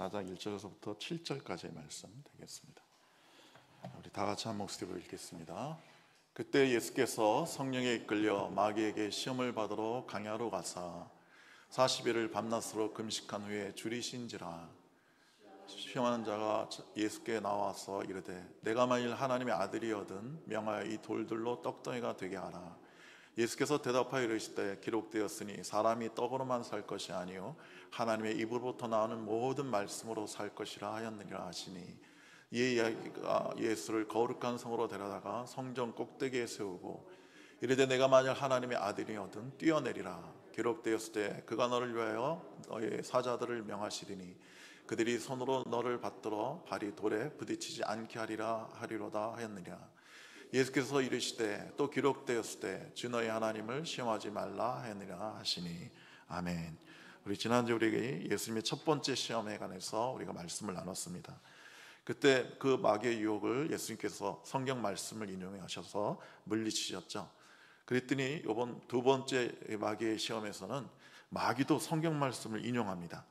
4장 1절에서부터 7절까지의 말씀 되겠습니다. 우리 다 같이 한 목소리로 읽겠습니다. 그때 예수께서 성령에 이끌려 마귀에게 시험을 받으러 강야로 가사 40일을 밤낮으로 금식한 후에 줄이신지라. 시험하는 자가 예수께 나와서 이르되 내가 만일 하나님의 아들이거든 명하여 이 돌들로 떡덩이가 되게 하라. 예수께서 대답하여 이르시되 기록되었으니 사람이 떡으로만 살 것이 아니요 하나님의 입으로부터 나오는 모든 말씀으로 살 것이라 하였느니라 하시니, 이 이야기가 예수를 거룩한 성으로 데려다가 성전 꼭대기에 세우고 이르되 내가 만일 하나님의 아들이거든 뛰어내리라. 기록되었을 때 그가 너를 위하여 너의 사자들을 명하시리니 그들이 손으로 너를 받들어 발이 돌에 부딪히지 않게 하리로다 하였느니라. 예수께서 이르시되 또 기록되었을 때 주 너희 하나님을 시험하지 말라 하였느니라 하시니. 아멘. 우리 지난주 우리에게 예수님의 첫 번째 시험에 관해서 우리가 말씀을 나눴습니다. 그때 그 마귀의 유혹을 예수님께서 성경 말씀을 인용하셔서 물리치셨죠. 그랬더니 이번 두 번째 마귀의 시험에서는 마귀도 성경 말씀을 인용합니다.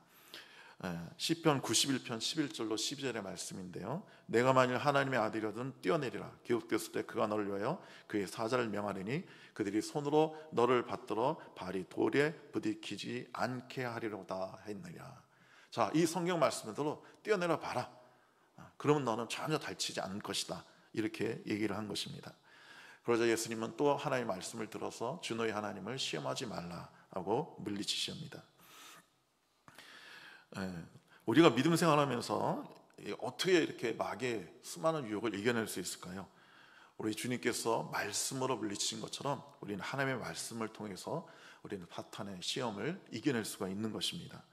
시편 91편 11절로 12절의 말씀인데요, 내가 만일 하나님의 아들이거든 뛰어내리라. 기록되었을 때 그가 너를 위하여 그의 사자를 명하리니 그들이 손으로 너를 받들어 발이 돌에 부딪히지 않게 하리로다 했느냐. 자, 이 성경 말씀대로 뛰어내려 봐라. 그러면 너는 전혀 다치지 않을 것이다. 이렇게 얘기를 한 것입니다. 그러자 예수님은 또 하나님의 말씀을 들어서 주 너희 하나님을 시험하지 말라라고 물리치십니다. 우리가 믿음 생활하면서 어떻게 이렇게 마귀의 수많은 유혹을 이겨낼 수 있을까요? 우리 주님께서 말씀으로 물리치신 것처럼 우리는 하나님의 말씀을 통해서 우리는 사탄의 시험을 이겨낼 수가 있는 것입니다.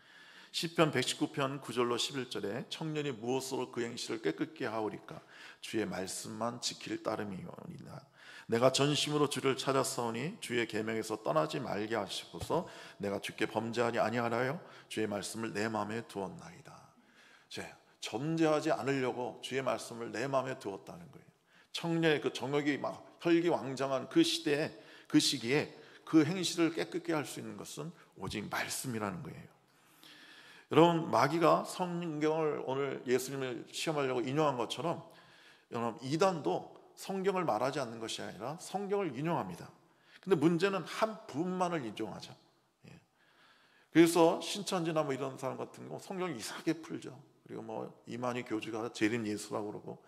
시편 119편 9절로 11절에 청년이 무엇으로 그 행실을 깨끗게 하오리까? 주의 말씀만 지킬 따름이오니라. 내가 전심으로 주를 찾았사오니 주의 계명에서 떠나지 말게 하시고서 내가 주께 범죄하지 아니하나요? 주의 말씀을 내 마음에 두었나이다. 범죄하지 않으려고 주의 말씀을 내 마음에 두었다는 거예요. 청년의 그 정욕이 막 혈기왕성한 그 시대에, 그 시기에 그 행실을 깨끗게 할 수 있는 것은 오직 말씀이라는 거예요. 여러분, 마귀가 성경을 오늘 예수님을 시험하려고 인용한 것처럼 여러분, 이단도 성경을 말하지 않는 것이 아니라 성경을 인용합니다. 근데 문제는 한 부분만을 인용하죠. 그래서 신천지나 뭐 이런 사람 같은 경우 성경을 이상하게 풀죠. 그리고 뭐 이만희 교주가 재림 예수라고 그러고,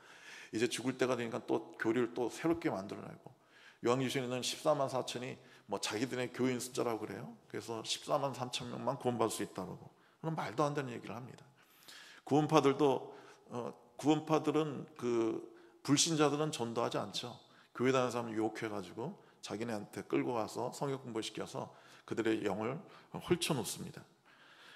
이제 죽을 때가 되니까 또 교리를 또 새롭게 만들어내고, 요한계시록에는 14만 4천이 뭐 자기들의 교인 숫자라고 그래요. 그래서 14만 3천 명만 구원받을 수 있다고. 그런 말도 안 되는 얘기를 합니다. 구원파들은 불신자들은 전도하지 않죠. 교회 다니는 사람을 유혹해가지고 자기네한테 끌고 가서 성경 공부시켜서 그들의 영을 헐쳐놓습니다.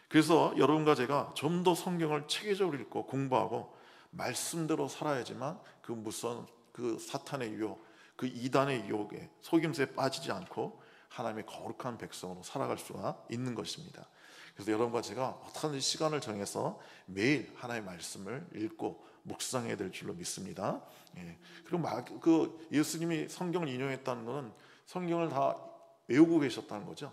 그래서 여러분과 제가 좀 더 성경을 체계적으로 읽고 공부하고 말씀대로 살아야지만 그 무서운 그 사탄의 유혹, 그 이단의 유혹에 속임수에 빠지지 않고 하나님의 거룩한 백성으로 살아갈 수가 있는 것입니다. 그래서 여러분과 제가 어떻게든 시간을 정해서 매일 하나님의 말씀을 읽고 묵상해야 될 줄로 믿습니다. 그리고 예수님이 성경을 인용했다는 것은 성경을 다 외우고 계셨다는 거죠.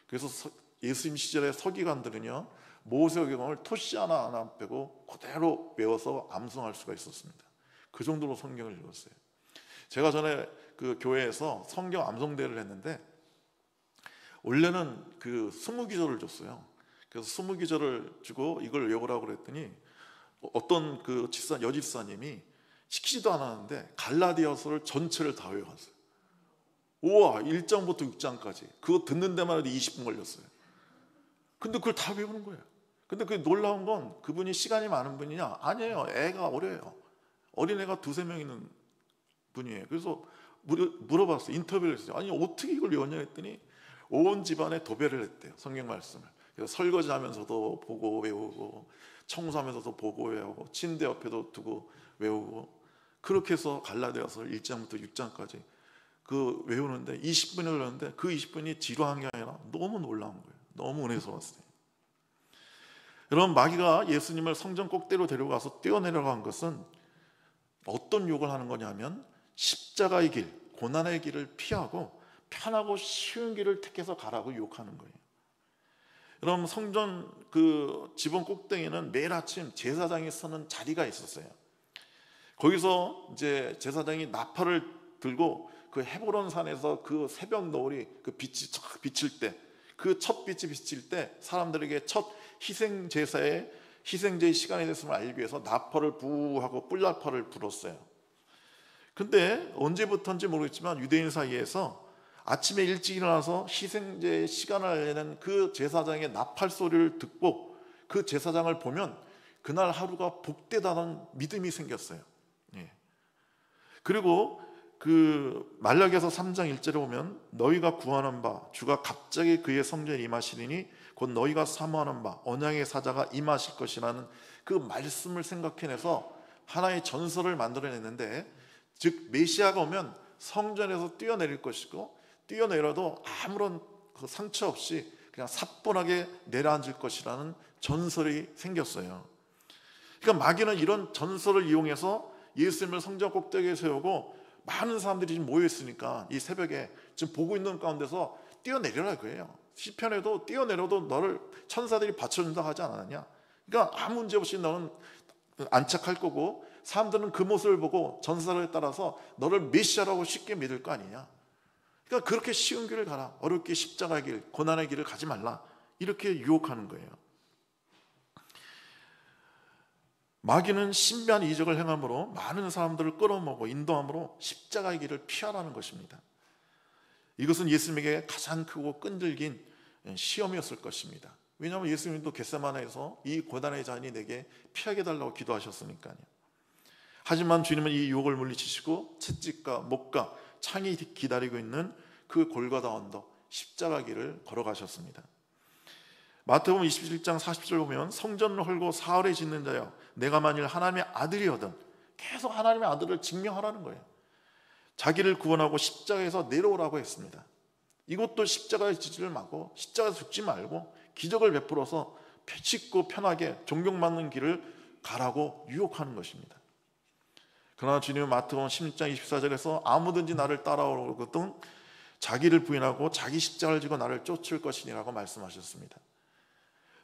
그래서 예수님 시절의 서기관들은요, 모세오경을 토시 하나 빼고 그대로 외워서 암송할 수가 있었습니다. 그 정도로 성경을 읽었어요. 제가 전에 그 교회에서 성경 암송대회를 했는데 원래는 20기절을 줬어요. 그래서 20기절을 주고 이걸 외우라고 그랬더니 어떤 여집사님이 시키지도 않았는데 갈라디아서를 전체를 다 외웠어요. 우와, 1장부터 6장까지 그거 듣는 데만 해도 20분 걸렸어요. 근데 그걸 다 외우는 거예요. 근데 그 놀라운 건 그분이 시간이 많은 분이냐? 아니에요. 애가 어려요. 어린애가 2-3명 있는 분이에요. 그래서 물어봤어요. 인터뷰를 했어요. 아니, 어떻게 이걸 외웠냐 했더니 온 집안에 도배를 했대요. 성경 말씀을. 그래서 설거지하면서도 보고 외우고, 청소하면서도 보고 외우고, 침대 옆에도 두고 외우고, 그렇게 해서 갈라디아서 1장부터 6장까지 외우는데 20분이 걸렸는데 그 20분이 지루한 게 아니라 너무 놀라운 거예요. 너무 은혜스러웠어요. 여러분, 마귀가 예수님을 성전 꼭대로 데려가서 뛰어내려고 한 것은 어떤 유혹을 하는 거냐면 십자가의 길, 고난의 길을 피하고 편하고 쉬운 길을 택해서 가라고 유혹하는 거예요. 여러분, 성전 그 지붕 꼭대기에는 매일 아침 제사장이 서는 자리가 있었어요. 거기서 이제 제사장이 나팔을 들고 그 헤브론 산에서 그 새벽 노을이 그 빛이 쫙 비칠 때, 그 첫 빛이 비칠 때 사람들에게 첫 희생제의 시간이 됐음을 알기 위해서 나팔을 부하고 뿔나팔을 불었어요. 근데 언제부터인지 모르겠지만 유대인 사이에서 아침에 일찍 일어나서 희생제의 시간을 알리는 그 제사장의 나팔 소리를 듣고 그 제사장을 보면 그날 하루가 복되다는 믿음이 생겼어요. 예. 그리고 그 말라기서 3장 1절에 보면 너희가 구하는 바 주가 갑자기 그의 성전에 임하시리니 곧 너희가 사모하는 바 언약의 사자가 임하실 것이라는 그 말씀을 생각해내서 하나의 전설을 만들어냈는데, 즉 메시아가 오면 성전에서 뛰어내릴 것이고 뛰어내려도 아무런 그 상처 없이 그냥 사뿐하게 내려앉을 것이라는 전설이 생겼어요. 그러니까 마귀는 이런 전설을 이용해서 예수님을 성전 꼭대기에 세우고 많은 사람들이 지금 모여 있으니까 이 새벽에 지금 보고 있는 가운데서 뛰어내려라 그거예요. 시편에도 뛰어내려도 너를 천사들이 받쳐준다 하지 않았느냐. 그러니까 아무 문제 없이 너는 안착할 거고 사람들은 그 모습을 보고 전설에 따라서 너를 메시아라고 쉽게 믿을 거 아니냐. 그러니까 그렇게 쉬운 길을 가라, 어렵게 십자가의 길, 고난의 길을 가지 말라, 이렇게 유혹하는 거예요. 마귀는 신비한 이적을 행함으로 많은 사람들을 끌어모으고 인도함으로 십자가의 길을 피하라는 것입니다. 이것은 예수님에게 가장 크고 끈질긴 시험이었을 것입니다. 왜냐하면 예수님도 겟세마네에서 이 고난의 잔이 내게 피하게 달라고 기도하셨으니까요. 하지만 주님은 이 유혹을 물리치시고 채찍과 목과 창이 기다리고 있는 그 골고다 언덕 십자가 길을 걸어가셨습니다. 마태복음 27장 40절 보면 성전을 헐고 사흘에 짓는 자여 내가 만일 하나님의 아들이거든, 계속 하나님의 아들을 증명하라는 거예요. 자기를 구원하고 십자가에서 내려오라고 했습니다. 이것도 십자가의 지지를 막고 십자가에서 죽지 말고 기적을 베풀어서 쉽고 편하게 존경받는 길을 가라고 유혹하는 것입니다. 그러나 주님은 마태복음 16장 24절에서 아무든지 나를 따라오거든 자기를 부인하고 자기 십자가를 지고 나를 쫓을 것이니라고 말씀하셨습니다.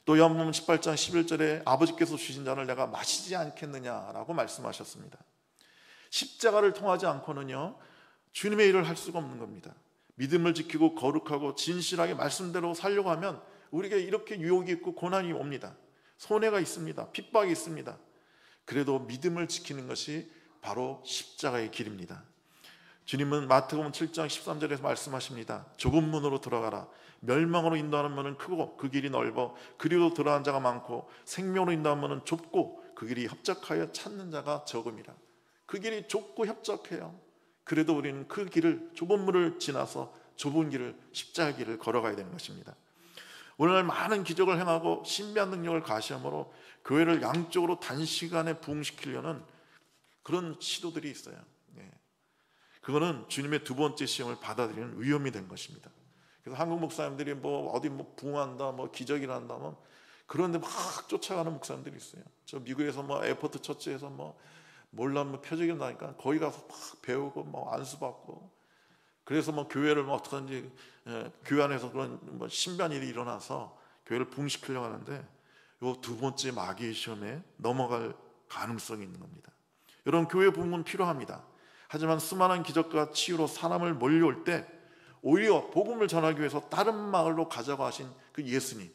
또 요한복음 18장 11절에 아버지께서 주신 잔을 내가 마시지 않겠느냐라고 말씀하셨습니다. 십자가를 통하지 않고는요 주님의 일을 할 수가 없는 겁니다. 믿음을 지키고 거룩하고 진실하게 말씀대로 살려고 하면 우리에게 이렇게 유혹이 있고 고난이 옵니다. 손해가 있습니다. 핍박이 있습니다. 그래도 믿음을 지키는 것이 바로 십자가의 길입니다. 주님은 마태복음 7장 13절에서 말씀하십니다. 좁은 문으로 들어가라. 멸망으로 인도하는 문은 크고 그 길이 넓어 그리로 들어가는 자가 많고 생명으로 인도하는 문은 좁고 그 길이 협착하여 찾는 자가 적음이라. 그 길이 좁고 협착해요. 그래도 우리는 그 길을, 좁은 문을 지나서 좁은 길을, 십자가 길을 걸어가야 되는 것입니다. 오늘날 많은 기적을 행하고 신비한 능력을 가시함으로 교회를 양쪽으로 단시간에 부흥시키려는 그런 시도들이 있어요. 그거는 주님의 두 번째 시험을 받아들이는 위험이 된 것입니다. 그래서 한국 목사님들이 뭐 어디 뭐 부흥한다, 뭐 기적이 난다, 뭐 그런데 막 쫓아가는 목사님들이 있어요. 저 미국에서 뭐 에어포트 처치에서 뭐 몰라 뭐 표적이 나니까 거기 가서 막 배우고 뭐 안수받고, 그래서 뭐 교회를 뭐 어떻게든지 교회 안에서 그런 뭐 신비한 일이 일어나서 교회를 부흥시키려고 하는데 이 두 번째 마귀의 시험에 넘어갈 가능성이 있는 겁니다. 여러분, 교회 부흥은 필요합니다. 하지만 수많은 기적과 치유로 사람을 몰려올 때 오히려 복음을 전하기 위해서 다른 마을로 가자고 하신 그 예수님,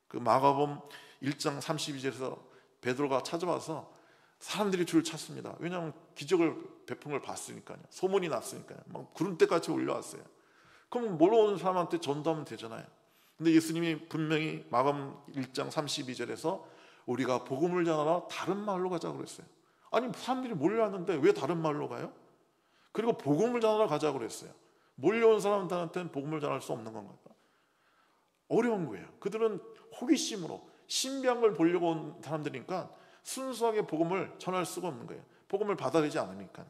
그 마가복음 1장 32절에서 베드로가 찾아와서 사람들이 줄을 찾습니다. 왜냐하면 기적을 베푼 걸 봤으니까요. 소문이 났으니까요. 막 구름대같이 올라왔어요. 그럼 몰려오는 사람한테 전도하면 되잖아요. 근데 예수님이 분명히 마가복음 1장 32절에서 우리가 복음을 전하러 다른 마을로 가자고 그랬어요. 아니, 사람들이 몰려왔는데 왜 다른 마을로 가요? 그리고 복음을 전하러 가자고 그랬어요. 몰려온 사람들한테는 복음을 전할 수 없는 건가요? 어려운 거예요. 그들은 호기심으로 신비한 걸 보려고 온 사람들이니까 순수하게 복음을 전할 수가 없는 거예요. 복음을 받아들이지 않으니까요.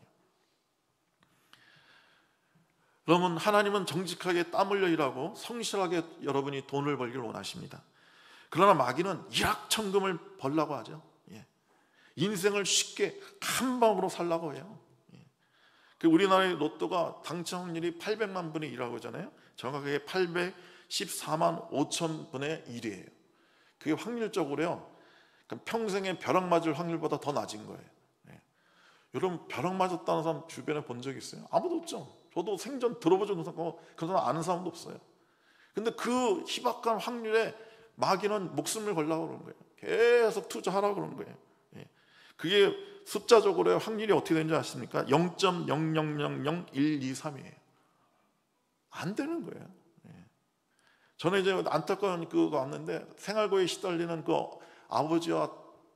여러분, 하나님은 정직하게 땀 흘려 일하고 성실하게 여러분이 돈을 벌기를 원하십니다. 그러나 마귀는 일확천금을 벌라고 하죠. 인생을 쉽게 한 방으로 살라고 해요. 우리나라의 로또가 당첨 확률이 800만 분의 1이라고 하잖아요. 정확하게 14만 5천 분의 1이에요. 그게 확률적으로요, 그러니까 평생에 벼락 맞을 확률보다 더 낮은 거예요. 여러분, 벼락 맞았다는 사람 주변에 본 적 있어요? 아무도 없죠. 저도 생전 들어보지 못하고 그런 사람 아는 사람도 없어요. 근데 그 희박한 확률에 마귀는 목숨을 걸라고 그러는 거예요. 계속 투자하라고 그러는 거예요. 그게 숫자적으로 확률이 어떻게 되는지 아십니까? 0.0000123이에요. 안 되는 거예요. 전에 이제 안타까운 그거 왔는데, 생활고에 시달리는 그 아버지와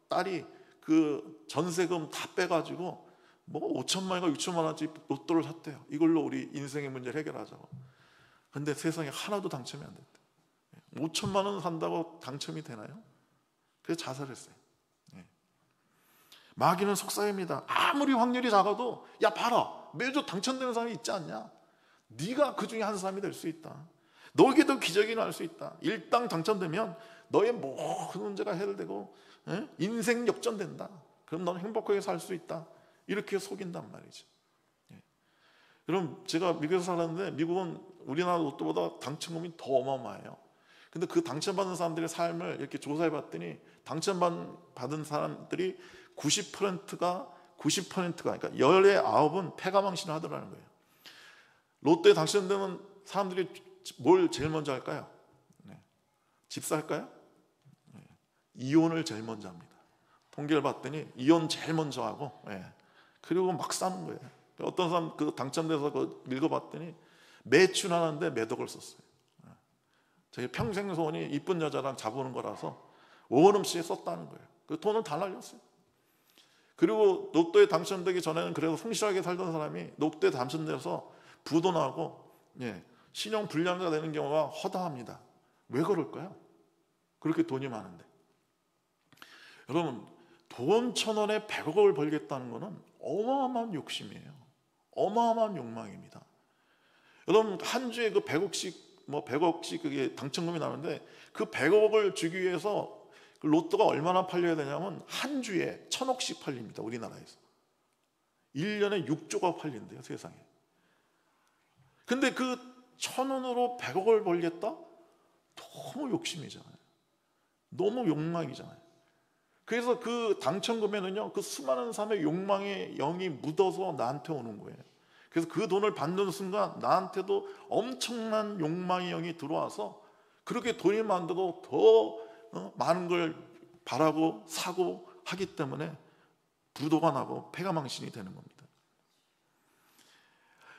딸이 그 전세금 다 빼가지고 뭐 5천만 원인가 6천만 원짜리 로또를 샀대요. 이걸로 우리 인생의 문제를 해결하자고. 근데 세상에 하나도 당첨이 안 됐대. 5천만 원 산다고 당첨이 되나요? 그래서 자살했어요. 마귀는 속삭입니다. 아무리 확률이 작아도, 야 봐라, 매주 당첨되는 사람이 있지 않냐? 네가 그 중에 한 사람이 될 수 있다. 너에게도 기적이 날 수 있다. 일당 당첨되면 너의 모든 문제가 해결되고 인생 역전된다. 그럼 너는 행복하게 살 수 있다. 이렇게 속인단 말이죠. 여러분, 제가 미국에서 살았는데, 미국은 우리나라 로또보다 당첨금이 더 어마어마해요. 근데 그 당첨받은 사람들의 삶을 이렇게 조사해 봤더니, 당첨받은 사람들이 90%가 그러니까 10의 9은 패가망신을 하더라는 거예요. 로또에 당첨되는 사람들이 뭘 제일 먼저 할까요? 집 살까요? 이혼을 제일 먼저 합니다. 통계를 봤더니 이혼 제일 먼저 하고, 그리고 막 사는 거예요. 어떤 사람 그 당첨돼서 그 읽어봤더니 매춘하는데 몇 억을 썼어요. 자기 평생 소원이 이쁜 여자랑 잡아오는 거라서 5원 없이 썼다는 거예요. 그 돈을 다 날렸어요. 그리고 로또에 당첨되기 전에는 그래도 성실하게 살던 사람이 로또에 당첨돼서 부도나고 신용 불량자가 되는 경우가 허다합니다. 왜 그럴까요? 그렇게 돈이 많은데. 여러분, 돈 1,000원에 100억을 벌겠다는 것은 어마어마한 욕심이에요. 어마어마한 욕망입니다. 여러분, 한 주에 그 100억씩 그게 당첨금이 나는데, 그 100억을 주기 위해서 그 로또가 얼마나 팔려야 되냐면 한 주에 1,000억씩 팔립니다. 우리나라에서 1년에 6조가 팔린대요, 세상에. 근데 그 1,000원으로 100억을 벌겠다? 너무 욕심이잖아요. 너무 욕망이잖아요. 그래서 그 당첨금에는요, 그 수많은 사람의 욕망의 영이 묻어서 나한테 오는 거예요. 그래서 그 돈을 받는 순간 나한테도 엄청난 욕망의 영이 들어와서 그렇게 돈이 많아도 더 많은 걸 바라고 사고 하기 때문에 부도가 나고 패가망신이 되는 겁니다.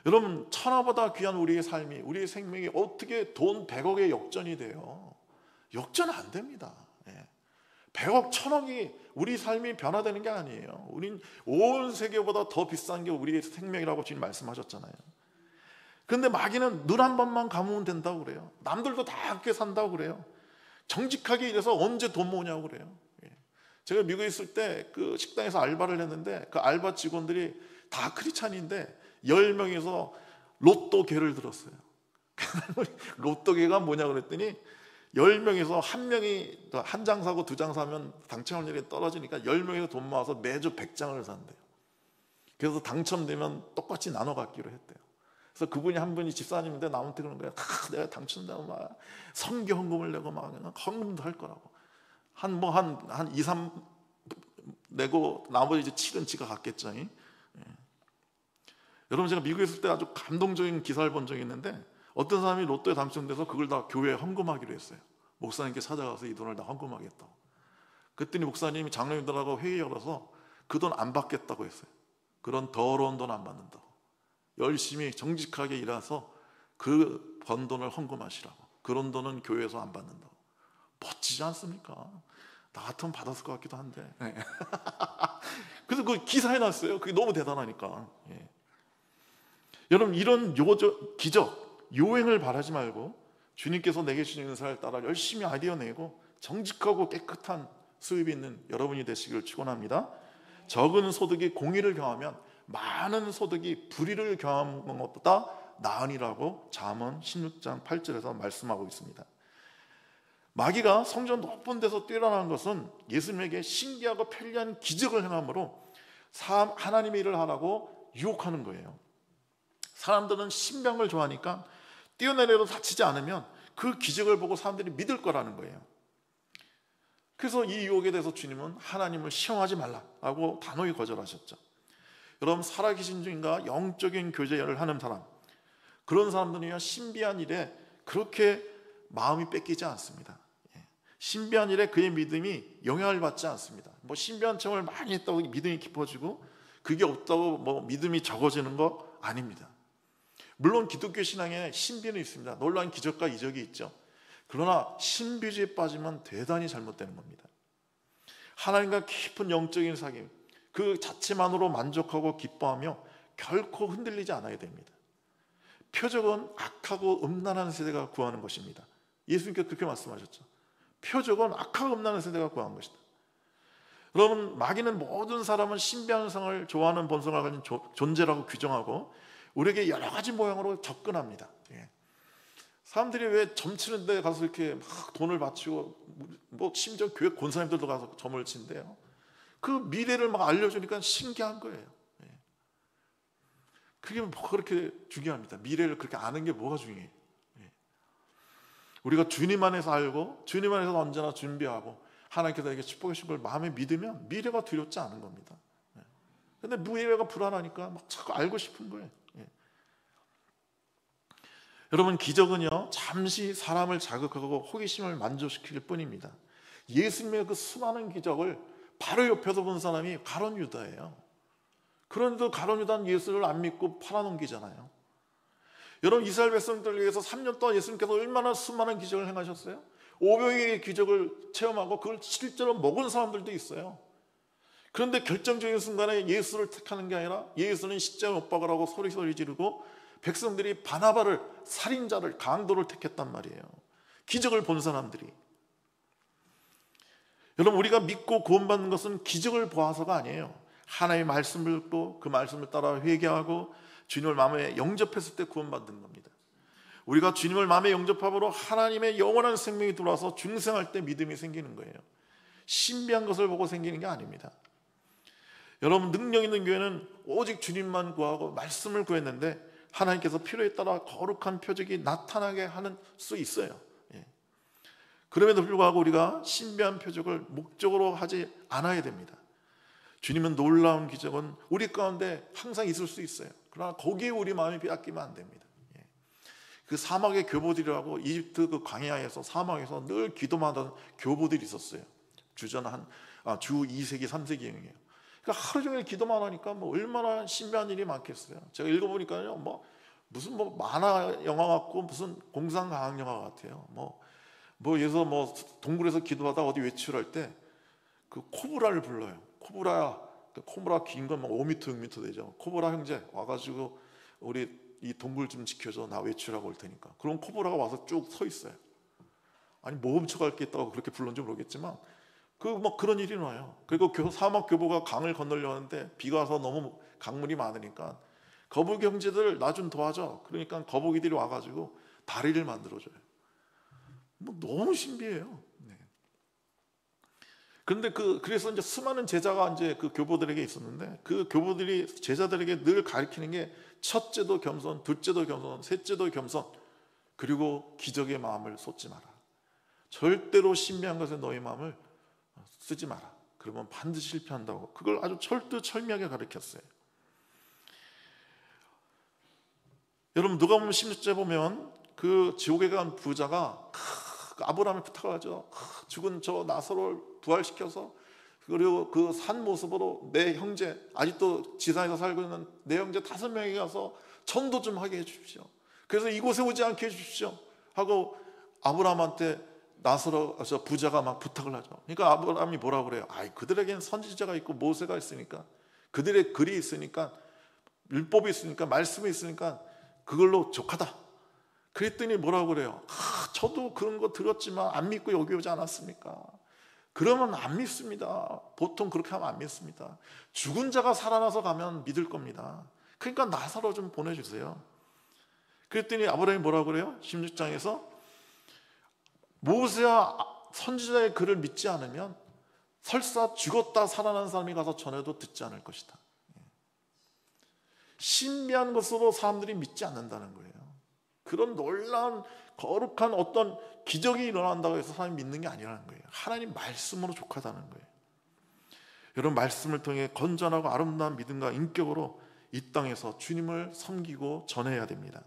여러분, 천하보다 귀한 우리의 삶이, 우리의 생명이 어떻게 돈 100억의 역전이 돼요? 역전 안 됩니다. 100억, 1,000억이 우리 삶이 변화되는 게 아니에요. 우린 온 세계보다 더 비싼 게 우리의 생명이라고 주님 말씀하셨잖아요. 그런데 마귀는 눈 한 번만 감으면 된다고 그래요. 남들도 다 그렇게 산다고 그래요. 정직하게 일해서 언제 돈 모으냐고 그래요. 제가 미국에 있을 때 그 식당에서 알바를 했는데, 그 알바 직원들이 다 크리스찬인데 10명에서 로또개를 들었어요. 로또개가 뭐냐 그랬더니 10명에서 한 명이 한 장 사고 2장 사면 당첨 확률이 떨어지니까 10명에서 돈 모아서 매주 100장을 산대요. 그래서 당첨되면 똑같이 나눠 갖기로 했대요. 그래서 그분이 한 분이 집사님인데 남한테 그러는 거예요. 내가 당첨되면 막 성교 헌금을 내고 막 헌금도 할 거라고. 한 2, 3 내고 나머지 7은 지가 갖겠죠. 여러분, 제가 미국에 있을 때 아주 감동적인 기사를 본 적이 있는데, 어떤 사람이 로또에 당첨돼서 그걸 다 교회에 헌금하기로 했어요. 목사님께 찾아가서 이 돈을 다 헌금하겠다고. 그랬더니 목사님이 장로님들하고 회의 열어서 그 돈 안 받겠다고 했어요. 그런 더러운 돈 안 받는다고. 열심히 정직하게 일해서 그 번 돈을 헌금하시라고. 그런 돈은 교회에서 안 받는다고. 멋지지 않습니까? 나 같으면 받았을 것 같기도 한데. 그래서 그 기사에 났어요. 그게 너무 대단하니까. 여러분, 이런 기적, 요행을 바라지 말고 주님께서 내게 주신 은사를 따라 열심히 아이디어 내고 정직하고 깨끗한 수입이 있는 여러분이 되시기를 축원합니다. 적은 소득이 공의를 경하면 많은 소득이 불의를 경험한 것보다 나으니라고 잠언 16장 8절에서 말씀하고 있습니다. 마귀가 성전 높은 데서 뛰어나는 것은 예수님에게 신기하고 편리한 기적을 행함으로 하나님의 일을 하라고 유혹하는 거예요. 사람들은 신병을 좋아하니까 뛰어내려도 다치지 않으면 그 기적을 보고 사람들이 믿을 거라는 거예요. 그래서 이 유혹에 대해서 주님은 하나님을 시험하지 말라고 단호히 거절하셨죠. 여러분, 살아계신 주님과 영적인 교제를 하는 사람, 그런 사람들이야 신비한 일에 그렇게 마음이 뺏기지 않습니다. 신비한 일에 그의 믿음이 영향을 받지 않습니다. 뭐 신비한 체험을 많이 했다고 믿음이 깊어지고 그게 없다고 뭐 믿음이 적어지는 거 아닙니다. 물론 기독교 신앙에 신비는 있습니다. 놀라운 기적과 이적이 있죠. 그러나 신비주의에 빠지면 대단히 잘못되는 겁니다. 하나님과 깊은 영적인 사귐, 그 자체만으로 만족하고 기뻐하며 결코 흔들리지 않아야 됩니다. 표적은 악하고 음란한 세대가 구하는 것입니다. 예수님께서 그렇게 말씀하셨죠. 표적은 악하고 음란한 세대가 구하는 것이다. 여러분, 마귀는 모든 사람은 신비한 성을 좋아하는 본성을 가진 존재라고 규정하고 우리에게 여러 가지 모양으로 접근합니다. 사람들이 왜 점치는 데 가서 이렇게 막 돈을 바치고, 뭐 심지어 교회 권사님들도 가서 점을 친대요. 그 미래를 막 알려주니까 신기한 거예요. 그게 뭐가 그렇게 중요합니다. 미래를 그렇게 아는 게 뭐가 중요해요. 우리가 주님 안에서 알고 주님 안에서 언제나 준비하고 하나님께서 이렇게 축복해 주신 걸 마음에 믿으면 미래가 두렵지 않은 겁니다. 근데 미래가 불안하니까 막 자꾸 알고 싶은 거예요. 여러분, 기적은요 잠시 사람을 자극하고 호기심을 만족시킬 뿐입니다. 예수님의 그 수많은 기적을 바로 옆에서 본 사람이 가룟 유다예요. 그런데도 가룟 유다는 예수를 안 믿고 팔아넘기잖아요. 여러분, 이스라엘 백성들을 위해서 3년 동안 예수님께서 얼마나 수많은 기적을 행하셨어요? 500의 기적을 체험하고 그걸 실제로 먹은 사람들도 있어요. 그런데 결정적인 순간에 예수를 택하는 게 아니라 예수는 십자가에 못 박으라고 소리 지르고 백성들이 바나바를, 살인자를, 강도를 택했단 말이에요. 기적을 본 사람들이. 여러분, 우리가 믿고 구원받는 것은 기적을 보아서가 아니에요. 하나님의 말씀을 듣고 그 말씀을 따라 회개하고 주님을 마음에 영접했을 때 구원받는 겁니다. 우리가 주님을 마음에 영접함으로 하나님의 영원한 생명이 들어와서 중생할 때 믿음이 생기는 거예요. 신비한 것을 보고 생기는 게 아닙니다. 여러분, 능력 있는 교회는 오직 주님만 구하고 말씀을 구했는데 하나님께서 필요에 따라 거룩한 표적이 나타나게 하는 수 있어요. 그럼에도 불구하고 우리가 신비한 표적을 목적으로 하지 않아야 됩니다. 주님은 놀라운 기적은 우리 가운데 항상 있을 수 있어요. 그러나 거기에 우리 마음이 빼앗기면 안 됩니다. 그 사막의 교보들이라고 이집트 그 광야에서 사막에서 늘 기도만 하던 교보들이 있었어요. 주 2세기 3세기경이에요. 그러니까 하루 종일 기도만 하니까 뭐 얼마나 신비한 일이 많겠어요. 제가 읽어보니까요, 무슨 만화 영화 같고 무슨 공상과학 영화 같아요. 예서 동굴에서 기도하다 어디 외출할 때 그 코브라를 불러요. 코브라야, 코브라 긴 건 5m, 6m 되죠. 코브라 형제 와가지고 우리 이 동굴 좀 지켜줘. 나 외출하고 올 테니까. 그럼 코브라가 와서 쭉 서 있어요. 아니 뭐 훔쳐갈 게 있다고 그렇게 불렀는지 모르겠지만 그런 일이 나요. 그리고 사막 교보가 강을 건너려고 하는데 비가 와서 너무 강물이 많으니까 거북이 형제들 나 좀 도와줘. 그러니까 거북이들이 와가지고 다리를 만들어줘요. 너무 신비해요. 그런데 그래서 이제 수많은 제자가 이제 그 교보들에게 있었는데 그 교보들이 제자들에게 늘 가르치는 게 첫째도 겸손, 둘째도 겸손, 셋째도 겸손, 그리고 기적의 마음을 쏟지 마라. 절대로 신비한 것에 너의 마음을 쓰지 마라. 그러면 반드시 실패한다고. 그걸 아주 철두철미하게 가르쳤어요. 여러분, 누가복음 16절 보면 그 지옥에 간 부자가 아브라함을 부탁하죠. 죽은 저 나사로를 부활시켜서 그리고 그 산 모습으로 내 형제, 아직도 지상에서 살고 있는 내 형제 5명이 가서 전도 좀 하게 해주십시오. 그래서 이곳에 오지 않게 해주십시오 하고 아브라함한테 저 부자가 막 부탁을 하죠. 그러니까 아브라함이 뭐라고 그래요? 그들에겐 선지자가 있고 모세가 있으니까, 그들의 글이 있으니까, 율법이 있으니까, 말씀이 있으니까 그걸로 족하다. 그랬더니 뭐라고 그래요? 저도 그런 거 들었지만 안 믿고 여기 오지 않았습니까? 그러면 안 믿습니다. 보통 그렇게 하면 안 믿습니다. 죽은 자가 살아나서 가면 믿을 겁니다. 그러니까 나사로 좀 보내주세요. 그랬더니 아브라함이 뭐라고 그래요? 16장에서 모세와 선지자의 글을 믿지 않으면 설사 죽었다 살아난 사람이 가서 전해도 듣지 않을 것이다. 신비한 것으로 사람들이 믿지 않는다는 거예요. 그런 놀라운 거룩한 어떤 기적이 일어난다고 해서 사람이 믿는 게 아니라는 거예요. 하나님 말씀으로 족하다는 거예요. 여러분, 말씀을 통해 건전하고 아름다운 믿음과 인격으로 이 땅에서 주님을 섬기고 전해야 됩니다.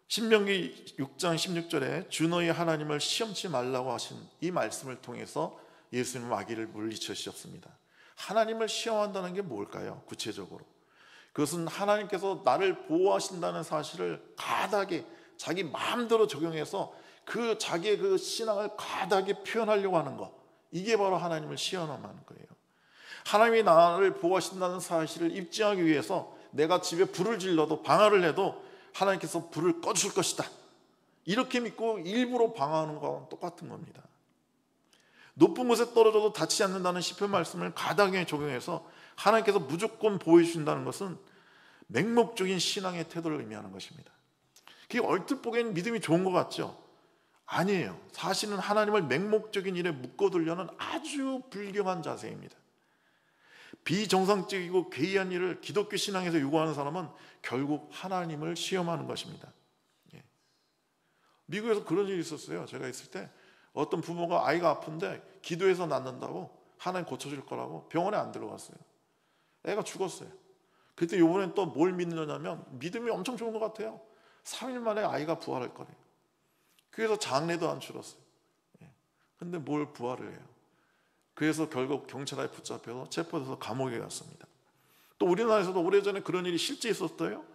신명기 6장 16절에 주 너희 하나님을 시험치 말라고 하신 이 말씀을 통해서 예수님은 마귀를 물리치셨습니다. 하나님을 시험한다는 게 뭘까요? 구체적으로 그것은 하나님께서 나를 보호하신다는 사실을 가닥에 자기 마음대로 적용해서 그 자기의 그 신앙을 가닥에 표현하려고 하는 것, 이게 바로 하나님을 시험하는 거예요. 하나님이 나를 보호하신다는 사실을 입증하기 위해서 내가 집에 불을 질러도, 방화를 해도 하나님께서 불을 꺼줄 것이다, 이렇게 믿고 일부러 방황하는 거랑 똑같은 겁니다. 높은 곳에 떨어져도 다치지 않는다는 시편 말씀을 가닥에 적용해서 하나님께서 무조건 보호해 주신다는 것은 맹목적인 신앙의 태도를 의미하는 것입니다. 그게 얼핏 보기에는 믿음이 좋은 것 같죠? 아니에요. 사실은 하나님을 맹목적인 일에 묶어두려는 아주 불경한 자세입니다. 비정상적이고 괴이한 일을 기독교 신앙에서 요구하는 사람은 결국 하나님을 시험하는 것입니다. 미국에서 그런 일이 있었어요. 제가 있을 때 어떤 부모가 아이가 아픈데 기도해서 낫는다고, 하나님 고쳐줄 거라고 병원에 안 들어갔어요. 애가 죽었어요. 그때 이번엔 또 뭘 믿느냐면 믿음이 엄청 좋은 것 같아요. 3일 만에 아이가 부활할 거래요. 그래서 장례도 안 치렀어요. 근데 뭘 부활을 해요. 그래서 결국 경찰에 붙잡혀서 체포돼서 감옥에 갔습니다. 또 우리나라에서도 오래전에 그런 일이 실제 있었어요.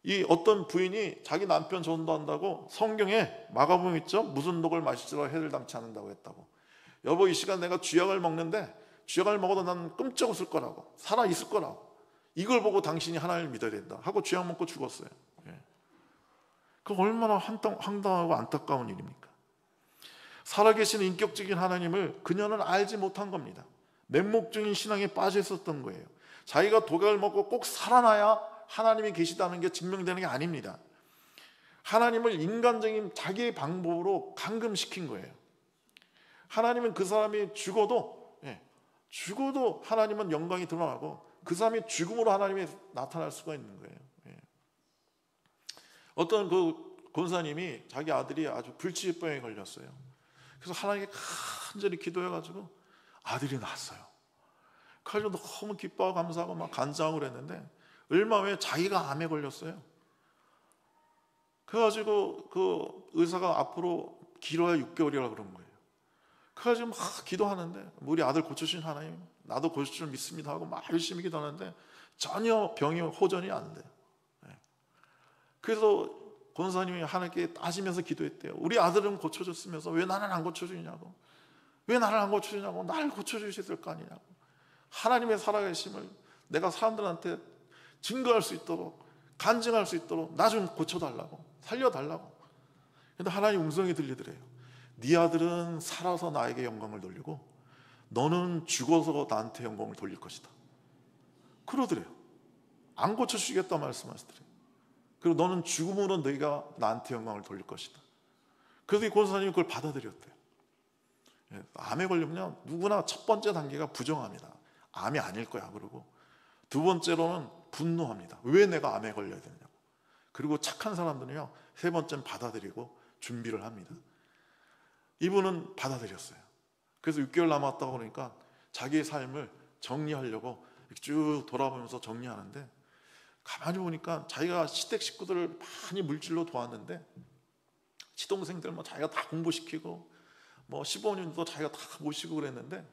이 어떤 부인이 자기 남편 전도한다고 성경에 마가복음 있죠? 무슨 독을 마실지라 해를 담지 않는다고 했다고. 여보, 이 시간 내가 쥐약을 먹는데 쥐약을 먹어도 난 끔찍 없을 거라고, 살아 있을 거라고, 이걸 보고 당신이 하나님을 믿어야 된다 하고 쥐약 먹고 죽었어요. 그 얼마나 황당하고 안타까운 일입니까? 살아계신 인격적인 하나님을 그녀는 알지 못한 겁니다. 맹목적인 신앙에 빠져 있었던 거예요. 자기가 독약을 먹고 꼭 살아나야 하나님이 계시다는 게 증명되는 게 아닙니다. 하나님을 인간적인 자기의 방법으로 감금시킨 거예요. 하나님은 그 사람이 죽어도 하나님은 영광이 드러나고 그 사람이 죽음으로 하나님이 나타날 수가 있는 거예요. 어떤 그 권사님이 자기 아들이 아주 불치병에 걸렸어요. 그래서 하나님께 간절히 기도해가지고 아들이 낳았어요. 그래서 너무 기뻐하고 감사하고 막 간증하고 그랬는데 얼마 후에 자기가 암에 걸렸어요. 그래가지고 그 의사가 앞으로 길어야 6개월이라 그런 거예요. 그래가지고 막 기도하는데 우리 아들 고쳐주신 하나님, 나도 고칠 줄 믿습니다 하고 막 열심히 기도하는데 전혀 병이 호전이 안 돼요. 그래서 권사님이 하나님께 따지면서 기도했대요. 우리 아들은 고쳐줬으면서 왜 나는 안 고쳐주냐고, 왜 나를 안 고쳐주냐고, 나를 고쳐주셔야 될 거 아니냐고. 하나님의 살아계심을 내가 사람들한테 증거할 수 있도록, 간증할 수 있도록 나 좀 고쳐달라고, 살려달라고. 근데 하나님 음성이 들리더래요. 네 아들은 살아서 나에게 영광을 돌리고 너는 죽어서 나한테 영광을 돌릴 것이다, 그러더래요. 안 고쳐주시겠다 말씀하시더래요. 그리고 너는 죽음으로 너희가 나한테 영광을 돌릴 것이다. 그래서 이 권사님이 그걸 받아들였대요. 암에 걸리면 누구나 첫 번째 단계가 부정합니다. 암이 아닐 거야 그러고, 두 번째로는 분노합니다. 왜 내가 암에 걸려야 되느냐고. 그리고 착한 사람들은요, 세 번째는 받아들이고 준비를 합니다. 이분은 받아들였어요. 그래서 6개월 남았다고 그러니까 자기의 삶을 정리하려고 쭉 돌아보면서 정리하는데, 가만히 보니까 자기가 시댁 식구들을 많이 물질로 도왔는데 시동생들 뭐 자기가 다 공부시키고 뭐 15년도 자기가 다 모시고 그랬는데,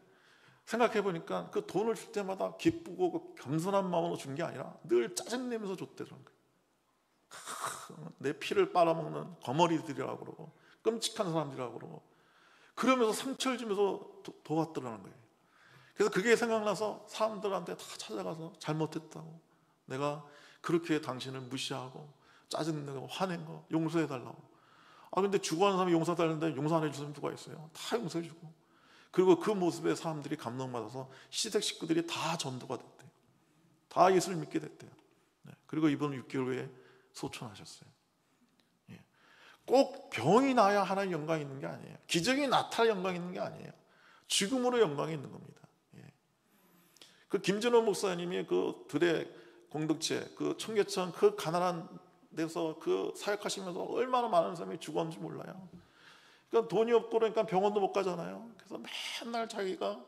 생각해 보니까 그 돈을 줄 때마다 기쁘고 겸손한 마음으로 준 게 아니라 늘 짜증내면서 줬대더라는 거예요. 내 피를 빨아먹는 거머리들이라고 그러고 끔찍한 사람들이라고 그러고 그러면서 상처를 주면서 도왔더라는 거예요. 그래서 그게 생각나서 사람들한테 다 찾아가서 잘못했다고, 내가 그렇게 당신을 무시하고 짜증내고 화낸 거 용서해달라고. 근데 죽어가는 사람이 용서해달라는데 용서 안 해줄 사람이 누가 있어요? 다 용서해주고. 그리고 그 모습에 사람들이 감동받아서 시댁 식구들이 다 전도가 됐대요. 다 예수를 믿게 됐대요. 그리고 이분은 6개월 후에 소천하셨어요. 꼭 병이 나야 하나님 영광이 있는 게 아니에요. 기적이 나타나 영광이 있는 게 아니에요. 죽음으로 영광이 있는 겁니다. 그 김준호 목사님이 그 들의 공동체, 그 청계천 그 가난한 내서 그 사역하시면서 얼마나 많은 사람이 죽었는지 몰라요. 그러니까 돈이 없고 그러니까 병원도 못 가잖아요. 그래서 맨날 자기가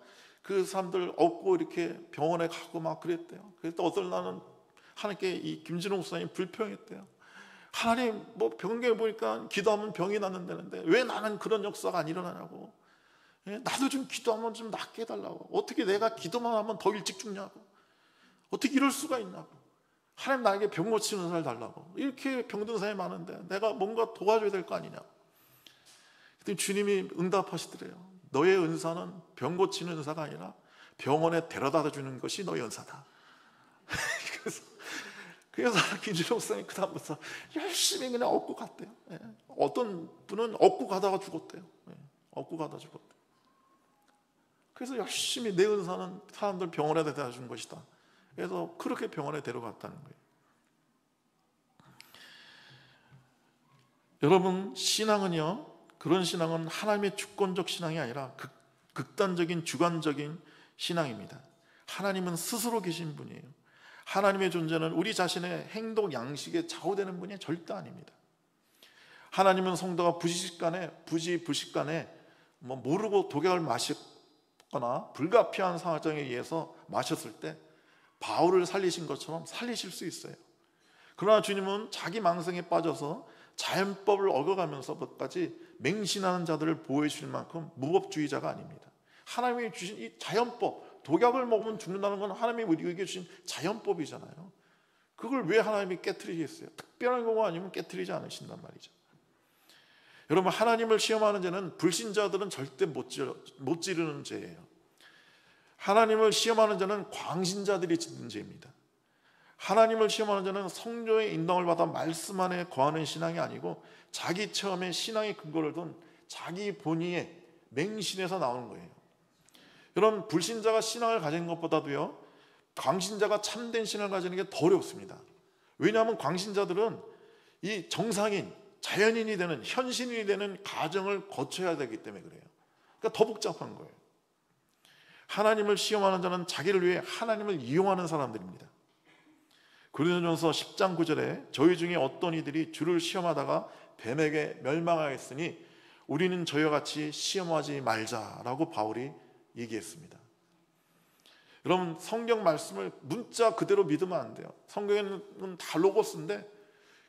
그 사람들 업고 이렇게 병원에 가고 막 그랬대요. 그래서 어떤 날은 하나님께 이 김진호 목사님이 불평했대요. 하나님, 뭐 병경에 보니까 기도하면 병이 낫는다는데 왜 나는 그런 역사가 안 일어나냐고. 나도 좀 기도하면 좀 낫게 해달라고. 어떻게 내가 기도만 하면 더 일찍 죽냐고. 어떻게 이럴 수가 있냐고. 하나님 나에게 병 고치는 은사를 달라고. 이렇게 병든 사람이 많은데 내가 뭔가 도와줘야 될 거 아니냐고. 그랬더니 주님이 응답하시더래요. 너의 은사는 병 고치는 은사가 아니라 병원에 데려다 주는 것이 너의 은사다. 그래서 김진호 목사님 그다음부터 열심히 그냥 업고 갔대요. 어떤 분은 업고 가다가 죽었대요. 업고 가다 죽었대요. 그래서 열심히 내 은사는 사람들 병원에 데려다 준 것이다. 그래서 그렇게 병원에 데려갔다는 거예요. 여러분, 신앙은요, 그런 신앙은 하나님의 주권적 신앙이 아니라 극단적인 주관적인 신앙입니다. 하나님은 스스로 계신 분이에요. 하나님의 존재는 우리 자신의 행동 양식에 좌우되는 분이 절대 아닙니다. 하나님은 성도가 부지불식간에 모르고 독약을 마셨거나 불가피한 상황에 의해서 마셨을 때 바울을 살리신 것처럼 살리실 수 있어요. 그러나 주님은 자기 망성에 빠져서 자연법을 어겨가면서까지 맹신하는 자들을 보호해 주실 만큼 무법주의자가 아닙니다. 하나님이 주신 이 자연법, 독약을 먹으면 죽는다는 건 하나님이 우리에게 주신 자연법이잖아요. 그걸 왜 하나님이 깨트리겠어요? 특별한 경우 아니면 깨트리지 않으신단 말이죠. 여러분, 하나님을 시험하는 죄는 불신자들은 절대 못 지르는 죄예요. 하나님을 시험하는 죄는 광신자들이 짓는 죄입니다. 하나님을 시험하는 자는 성령의 인도를 받아 말씀 안에 거하는 신앙이 아니고 자기 체험의 신앙의 근거를 둔 자기 본의의 맹신에서 나오는 거예요. 여러분, 불신자가 신앙을 가진 것보다도요, 광신자가 참된 신앙을 가지는 게 더 어렵습니다. 왜냐하면 광신자들은 이 정상인, 자연인이 되는, 현신인이 되는 과정을 거쳐야 되기 때문에 그래요. 그러니까 더 복잡한 거예요. 하나님을 시험하는 자는 자기를 위해 하나님을 이용하는 사람들입니다. 고린도전서 10장 9절에 저희 중에 어떤 이들이 주를 시험하다가 뱀에게 멸망하였으니 우리는 저희와 같이 시험하지 말자라고 바울이 얘기했습니다. 여러분, 성경 말씀을 문자 그대로 믿으면 안 돼요. 성경에는 다 로고스인데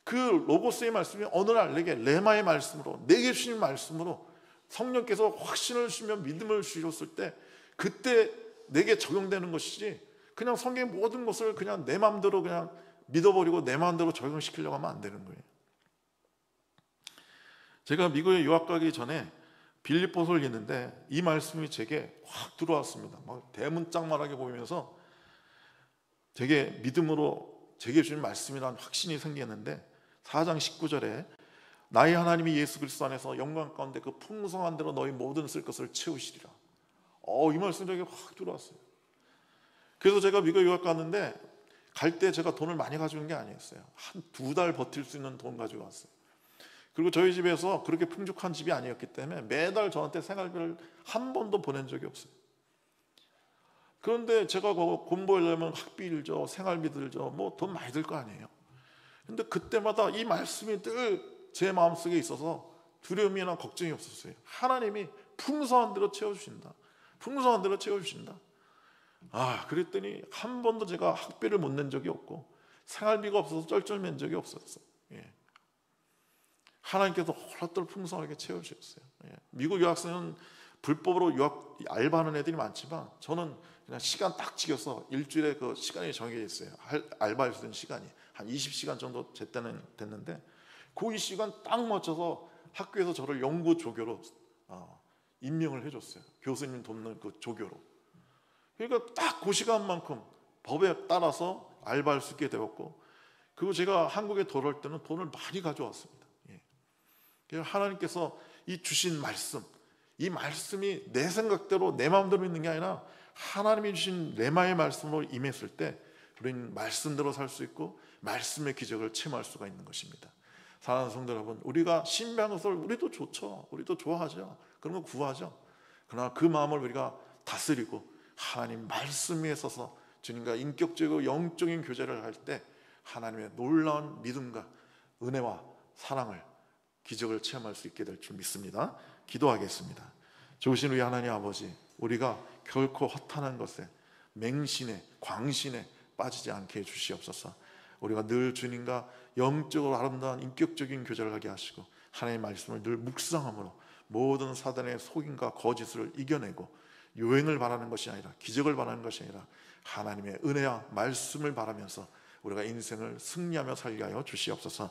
그 로고스의 말씀이 어느 날 내게 레마의 말씀으로, 내게 주신 말씀으로 성령께서 확신을 주시며 믿음을 주셨을 때 그때 내게 적용되는 것이지, 그냥 성경의 모든 것을 그냥 내 마음대로 그냥 믿어버리고 내 마음대로 적용시키려고 하면 안 되는 거예요. 제가 미국에 유학 가기 전에 빌립보서를 읽는데 이 말씀이 제게 확 들어왔습니다. 막 대문짝만하게 보이면서 되게 믿음으로 제게 주신 말씀이라는 확신이 생겼는데 4장 19절에 나의 하나님이 예수 그리스도 안에서 영광 가운데 그 풍성한 대로 너희 모든 쓸 것을 채우시리라. 이 말씀이 저에게 확 들어왔어요. 그래서 제가 미국 유학 갔는데 갈 때 제가 돈을 많이 가져온 게 아니었어요. 한 2달 버틸 수 있는 돈 가지고 왔어요. 그리고 저희 집에서 그렇게 풍족한 집이 아니었기 때문에 매달 저한테 생활비를 한 번도 보낸 적이 없어요. 그런데 제가 공부하려면 학비 들죠, 생활비 들죠, 뭐 돈 많이 들 거 아니에요. 근데 그때마다 이 말씀이 늘 제 마음속에 있어서 두려움이나 걱정이 없었어요. 하나님이 풍성한 대로 채워주신다. 풍성한 대로 채워주신다. 그랬더니 한 번도 제가 학비를 못 낸 적이 없고 생활비가 없어서 쩔쩔맨 적이 없었어요. 하나님께서 홀라떨 풍성하게 채워주셨어요. 미국 유학생은 불법으로 유학 알바하는 애들이 많지만 저는 그냥 시간 딱 지켜서 일주일에 그 시간이 정해져 있어요. 알바할 수 있는 시간이 한 20시간 정도 제 때는 됐는데 그 20시간 딱 맞춰서 학교에서 저를 연구 조교로 임명을 해줬어요. 교수님 돕는 그 조교로. 그러니까 딱 그 시간만큼 법에 따라서 알바할 수 있게 되었고, 그리고 제가 한국에 돌아올 때는 돈을 많이 가져왔습니다. 하나님께서 이 주신 말씀, 이 말씀이 내 생각대로 내 마음대로 있는 게 아니라 하나님이 주신 레마의 말씀으로 임했을 때 우리는 말씀대로 살 수 있고 말씀의 기적을 체험할 수가 있는 것입니다. 사랑하는 성도 여러분, 우리가 신비한 것을 우리도 좋죠. 우리도 좋아하죠. 그런 거 구하죠. 그러나 그 마음을 우리가 다스리고 하나님 말씀 위에 서서 주님과 인격적이고 영적인 교제를 할 때 하나님의 놀라운 믿음과 은혜와 사랑을, 기적을 체험할 수 있게 될 줄 믿습니다. 기도하겠습니다. 좋으신 우리 하나님 아버지, 우리가 결코 허탄한 것에, 맹신에, 광신에 빠지지 않게 해주시옵소서. 우리가 늘 주님과 영적으로 아름다운 인격적인 교제를 하게 하시고, 하나님의 말씀을 늘 묵상함으로 모든 사단의 속임과 거짓을 이겨내고, 유행을 바라는 것이 아니라, 기적을 바라는 것이 아니라 하나님의 은혜와 말씀을 바라면서 우리가 인생을 승리하며 살게 하여 주시옵소서.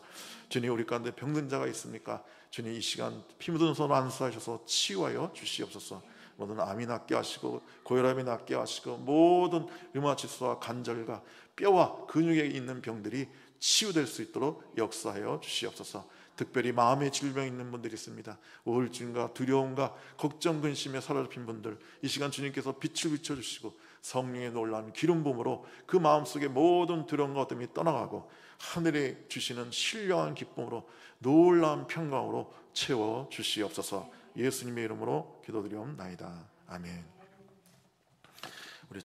주님, 우리 가운데 병든 자가 있습니까? 주님, 이 시간 피 묻은 손 안수하셔서 치유하여 주시옵소서. 모든 암이 낫게 하시고, 고혈압이 낫게 하시고, 모든 류마티스와 관절과 뼈와 근육에 있는 병들이 치유될 수 있도록 역사하여 주시옵소서. 특별히 마음의 질병이 있는 분들이 있습니다. 우울증과 두려움과 걱정, 근심에 사로잡힌 분들, 이 시간 주님께서 빛을 비춰주시고 성령의 놀라운 기름 부음으로 그 마음속에 모든 두려움과 어둠이 떠나가고, 하늘에 주시는 신령한 기쁨으로 놀라운 평강으로 채워 주시옵소서. 예수님의 이름으로 기도드리옵나이다. 아멘.